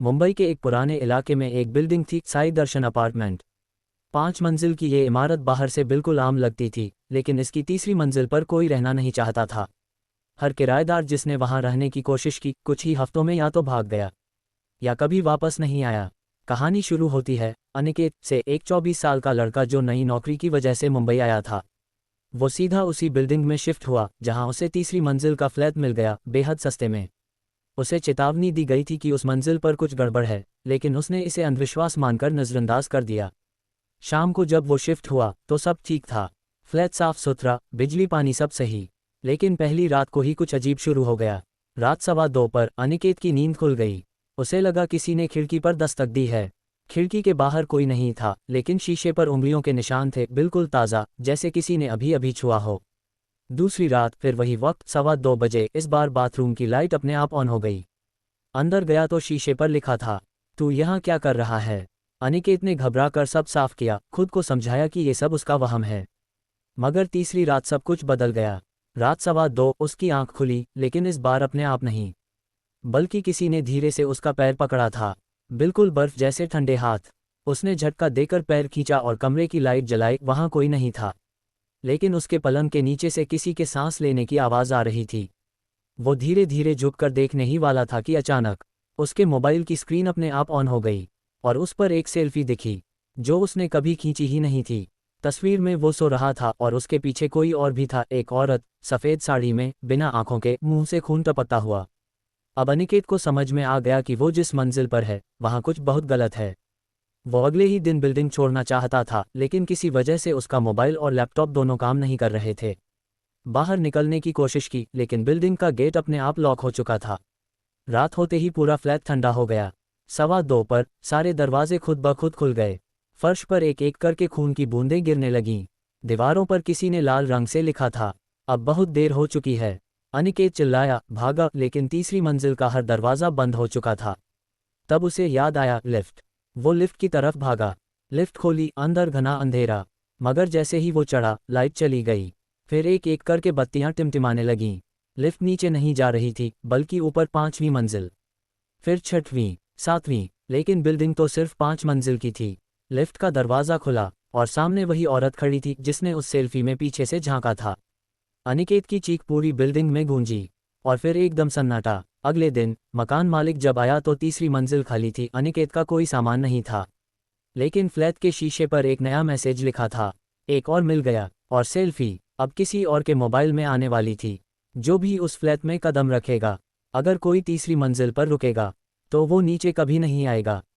मुंबई के एक पुराने इलाके में एक बिल्डिंग थी, साई दर्शन अपार्टमेंट। 5 मंजिल की ये इमारत बाहर से बिल्कुल आम लगती थी, लेकिन इसकी तीसरी मंजिल पर कोई रहना नहीं चाहता था। हर किराएदार जिसने वहां रहने की कोशिश की, कुछ ही हफ्तों में या तो भाग गया या कभी वापस नहीं आया। कहानी शुरू होती है अनिकेत से, एक 24 साल का लड़का जो नई नौकरी की वजह से मुंबई आया था। वो सीधा उसी बिल्डिंग में शिफ्ट हुआ जहां उसे तीसरी मंजिल का फ्लैट मिल गया, बेहद सस्ते में। उसे चेतावनी दी गई थी कि उस मंजिल पर कुछ गड़बड़ है, लेकिन उसने इसे अंधविश्वास मानकर नज़रअंदाज कर दिया। शाम को जब वो शिफ्ट हुआ तो सब ठीक था। फ्लैट साफ सुथरा, बिजली पानी सब सही। लेकिन पहली रात को ही कुछ अजीब शुरू हो गया। रात 1:15 पर अनिकेत की नींद खुल गई। उसे लगा किसी ने खिड़की पर दस्तक दी है। खिड़की के बाहर कोई नहीं था, लेकिन शीशे पर उंगलियों के निशान थे, बिल्कुल ताज़ा, जैसे किसी ने अभी अभी छुआ हो। दूसरी रात फिर वही वक्त, 2:15 बजे। इस बार बाथरूम की लाइट अपने आप ऑन हो गई। अंदर गया तो शीशे पर लिखा था, तू यहाँ क्या कर रहा है। अनिकेत ने घबराकर सब साफ किया, खुद को समझाया कि ये सब उसका वहम है। मगर तीसरी रात सब कुछ बदल गया। रात 2:15 उसकी आंख खुली, लेकिन इस बार अपने आप नहीं, बल्कि किसी ने धीरे से उसका पैर पकड़ा था, बिल्कुल बर्फ जैसे ठंडे हाथ। उसने झटका देकर पैर खींचा और कमरे की लाइट जलाई। वहां कोई नहीं था, लेकिन उसके पलंग के नीचे से किसी के सांस लेने की आवाज़ आ रही थी। वो धीरे धीरे झुककर देखने ही वाला था कि अचानक उसके मोबाइल की स्क्रीन अपने आप ऑन हो गई और उस पर एक सेल्फी दिखी, जो उसने कभी खींची ही नहीं थी। तस्वीर में वो सो रहा था और उसके पीछे कोई और भी था, एक औरत, सफ़ेद साड़ी में, बिना आंखों के, मुंह से खून टपकता हुआ। अब अनिकेत को समझ में आ गया कि वो जिस मंजिल पर है वहाँ कुछ बहुत गलत है। वो अगले ही दिन बिल्डिंग छोड़ना चाहता था, लेकिन किसी वजह से उसका मोबाइल और लैपटॉप दोनों काम नहीं कर रहे थे। बाहर निकलने की कोशिश की, लेकिन बिल्डिंग का गेट अपने आप लॉक हो चुका था। रात होते ही पूरा फ्लैट ठंडा हो गया। 2:15 पर सारे दरवाजे खुद ब खुद खुल गए। फर्श पर एक एक करके खून की बूंदें गिरने लगीं। दीवारों पर किसी ने लाल रंग से लिखा था, अब बहुत देर हो चुकी है। अनिकेत चिल्लाया, भागा, लेकिन तीसरी मंजिल का हर दरवाज़ा बंद हो चुका था। तब उसे याद आया, लिफ्ट। वो लिफ्ट की तरफ भागा। लिफ्ट खोली, अंदर घना अंधेरा। मगर जैसे ही वो चढ़ा, लाइट चली गई। फिर एक एक करके बत्तियां टिमटिमाने लगीं। लिफ्ट नीचे नहीं जा रही थी, बल्कि ऊपर 5वीं मंजिल, फिर 6वीं, 7वीं, लेकिन बिल्डिंग तो सिर्फ 5 मंजिल की थी। लिफ्ट का दरवाज़ा खुला और सामने वही औरत खड़ी थी जिसने उस सेल्फी में पीछे से झांका था। अनिकेत की चीख पूरी बिल्डिंग में गूंजी और फिर एकदम सन्नाटा। अगले दिन मकान मालिक जब आया तो तीसरी मंजिल खाली थी। अनिकेत का कोई सामान नहीं था, लेकिन फ्लैट के शीशे पर एक नया मैसेज लिखा था, एक और मिल गया। और सेल्फी अब किसी और के मोबाइल में आने वाली थी। जो भी उस फ्लैट में कदम रखेगा, अगर कोई तीसरी मंजिल पर रुकेगा, तो वो नीचे कभी नहीं आएगा।